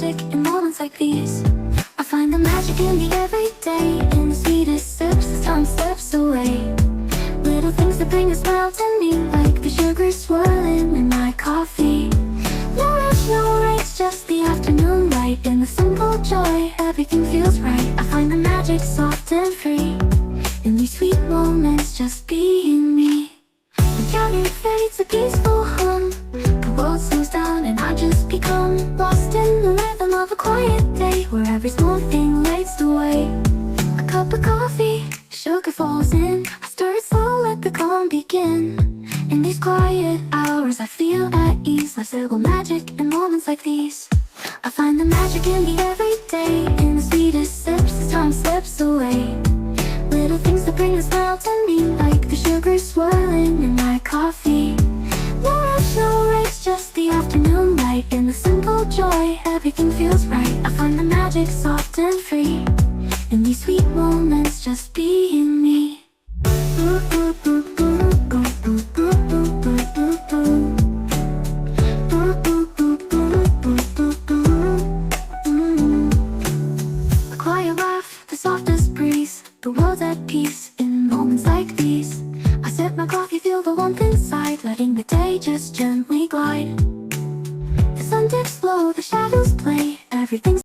magic in moments like these. I find the magic in the everyday, in the sweetest sips as time slips away. Little things that bring a smile to me, like the sugar swirling in my coffee. No rush, no race, just the afternoon light. In the simple joy, everything feels right. I find the magic soft and free, in these sweet moments, just being me. The counting fades, a peaceful hum. The world slows down and I just become lost in the rhythm of a quiet day, where every small thing lights the way. A cup of coffee, sugar falls in. I stir it slow, let the calm begin. In these quiet hours I feel at ease. Life's little magic in moments like these. I find the magic in the everyday, in the sweetest sips as time slips away. Little things that bring a smile to me, like the sugar swirling in my coffee. No rush, no race, just the afternoon light. In the simple joy, everything feels